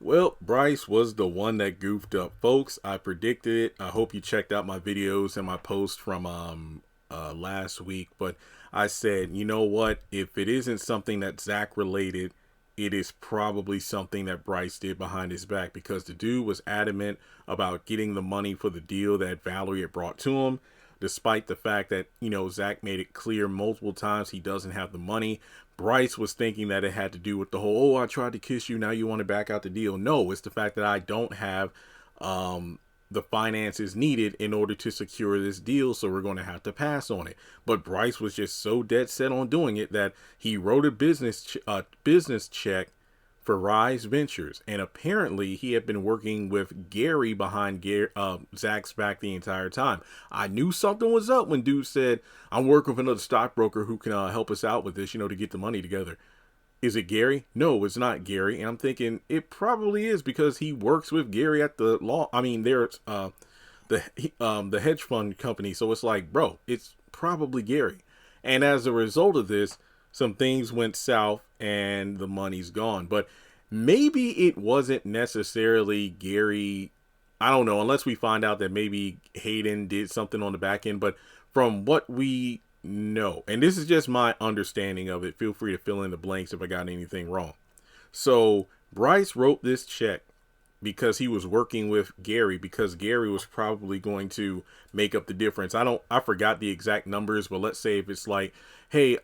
Well, Bryce was the one that goofed up, folks. I predicted it. I hope you checked out my videos and my post from last week. But I said, you know what? If it isn't something that Zach related, it is probably something that Bryce did behind his back, because the dude was adamant about getting the money for the deal that Valerie had brought to him, despite the fact that, Zach made it clear multiple times he doesn't have the money. Bryce was thinking that it had to do with the whole, oh, I tried to kiss you, now you want to back out the deal. No, it's the fact that I don't have the finances needed in order to secure this deal, so we're going to have to pass on it. But Bryce was just so dead set on doing it that he wrote a business check for Rise Ventures, and apparently he had been working with Gary behind Zach's back the entire time. I knew something was up when dude said, I'm working with another stockbroker who can help us out with this, to get the money together. Is it Gary? No, it's not Gary. And I'm thinking it probably is, because he works with Gary at the law. I mean, there's the hedge fund company. So it's like, bro, it's probably Gary. And as a result of this, some things went south and the money's gone. But maybe it wasn't necessarily Gary. I don't know, unless we find out that maybe Hayden did something on the back end. But from what we know, and this is just my understanding of it, feel free to fill in the blanks if I got anything wrong. So Bryce wrote this check because he was working with Gary, because Gary was probably going to make up the difference. I forgot the exact numbers, but let's say if it's like, hey,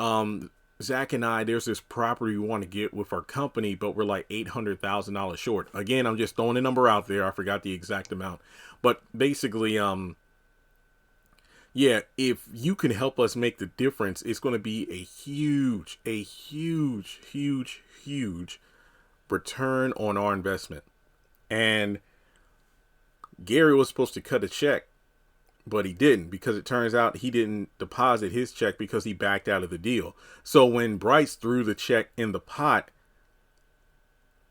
Zach and I, there's this property we want to get with our company, but we're like $800,000 short. Again, I'm just throwing a number out there. I forgot the exact amount, but basically, yeah, if you can help us make the difference, it's going to be a huge return on our investment. And Gary was supposed to cut a check, but he didn't, because it turns out he didn't deposit his check because he backed out of the deal. So when Bryce threw the check in the pot,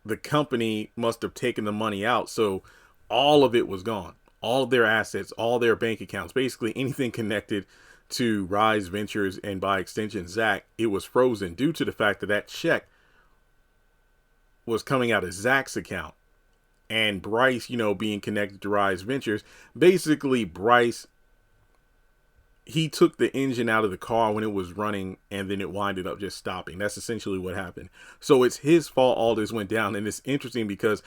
the company must have taken the money out. So all of it was gone. All of their assets, all their bank accounts, basically anything connected to Rise Ventures and by extension Zach, it was frozen due to the fact that that check was coming out of Zach's account. And Bryce, being connected to Rise Ventures, basically Bryce, he took the engine out of the car when it was running, and then it winded up just stopping. That's essentially what happened. So it's his fault all this went down. And it's interesting because,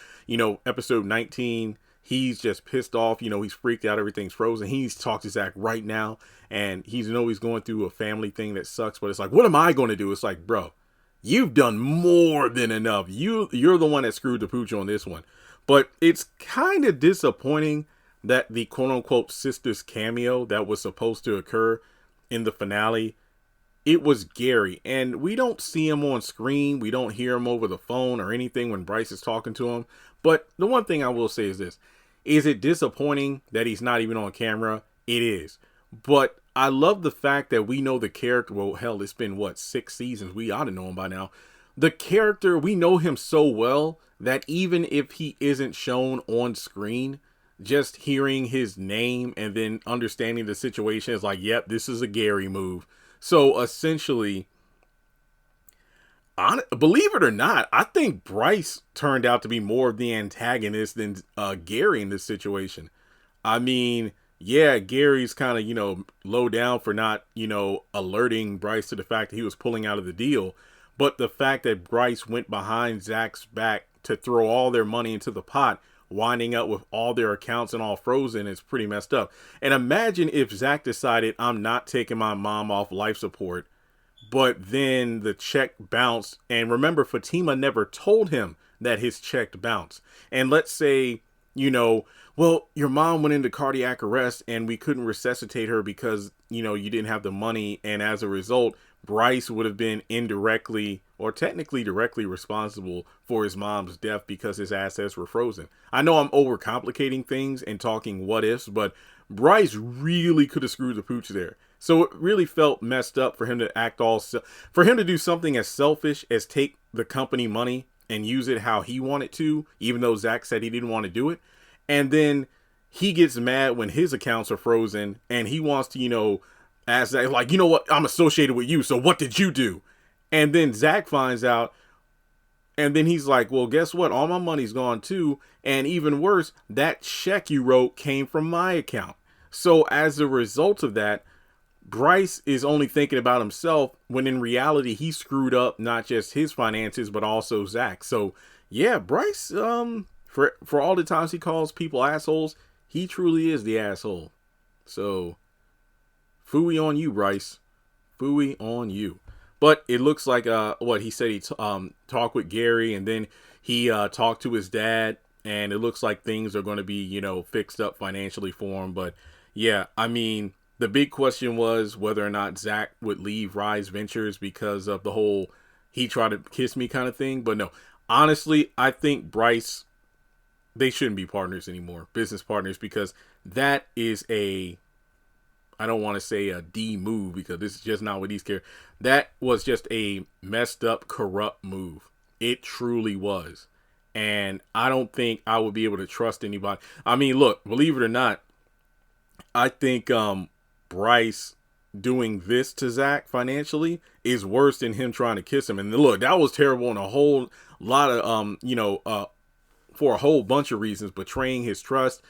episode 19, he's just pissed off. He's freaked out. Everything's frozen. He's talked to Zach right now, and he's going through a family thing that sucks. But it's like, what am I going to do? It's like, bro, you've done more than enough. You're the one that screwed the pooch on this one. But it's kind of disappointing that the quote unquote Sistas cameo that was supposed to occur in the finale, it was Gary. And we don't see him on screen. We don't hear him over the phone or anything when Bryce is talking to him. But the one thing I will say is this. Is it disappointing that he's not even on camera? It is. But I love the fact that we know the character. Well, hell, it's been 6 seasons. We ought to know him by now. The character, we know him so well that even if he isn't shown on screen, just hearing his name and then understanding the situation is like, yep, this is a Gary move. So essentially, believe it or not, I think Bryce turned out to be more of the antagonist than Gary in this situation. I mean, yeah, Gary's kind of, low down for not, alerting Bryce to the fact that he was pulling out of the deal. But the fact that Bryce went behind Zach's back to throw all their money into the pot, winding up with all their accounts and all frozen, is pretty messed up. And imagine if Zach decided, I'm not taking my mom off life support, but then the check bounced. And remember, Fatima never told him that his check bounced. And let's say, well, your mom went into cardiac arrest and we couldn't resuscitate her because, you didn't have the money. And as a result, Bryce would have been indirectly or technically directly responsible for his mom's death because his assets were frozen. I know I'm overcomplicating things and talking what ifs, but Bryce really could have screwed the pooch there. So it really felt messed up for him to for him to do something as selfish as take the company money and use it how he wanted to, even though Zach said he didn't want to do it. And then he gets mad when his accounts are frozen and he wants to, ask Zach, like, what, I'm associated with you, so what did you do? And then Zach finds out, And then he's like, well, guess what? All my money's gone too. And even worse, that check you wrote came from my account. So as a result of that, Bryce is only thinking about himself when in reality he screwed up not just his finances but also Zach. So yeah, Bryce, for all the times he calls people assholes, he truly is the asshole. So phooey on you, Bryce. Phooey on you. But it looks like what he said, he talked with Gary, and then he talked to his dad, and it looks like things are going to be, you know, fixed up financially for him. But yeah, I mean, the big question was whether or not Zach would leave Rise Ventures because of the whole he tried to kiss me kind of thing. But no, honestly, I think Bryce, they shouldn't be partners anymore, business partners, because that is a, I don't want to say a D move because this is just not what he's care. That was just a messed up, corrupt move. It truly was. And I don't think I would be able to trust anybody. I mean, look, believe it or not, I think Bryce doing this to Zach financially is worse than him trying to kiss him. And look, that was terrible in a whole lot of, for a whole bunch of reasons, betraying his trust,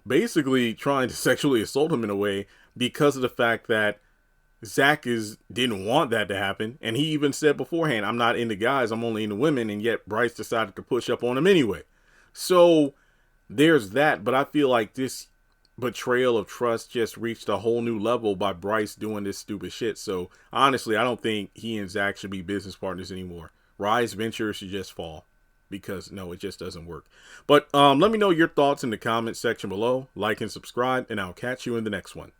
basically trying to sexually assault him in a way because of the fact that Zach didn't want that to happen. And he even said beforehand, I'm not into guys, I'm only into women. And yet Bryce decided to push up on him anyway. So there's that. But I feel like this betrayal of trust just reached a whole new level by Bryce doing this stupid shit. So honestly, I don't think he and Zach should be business partners anymore. Rise Ventures should just fall. Because no, it just doesn't work. But let me know your thoughts in the comments section below. Like and subscribe, and I'll catch you in the next one.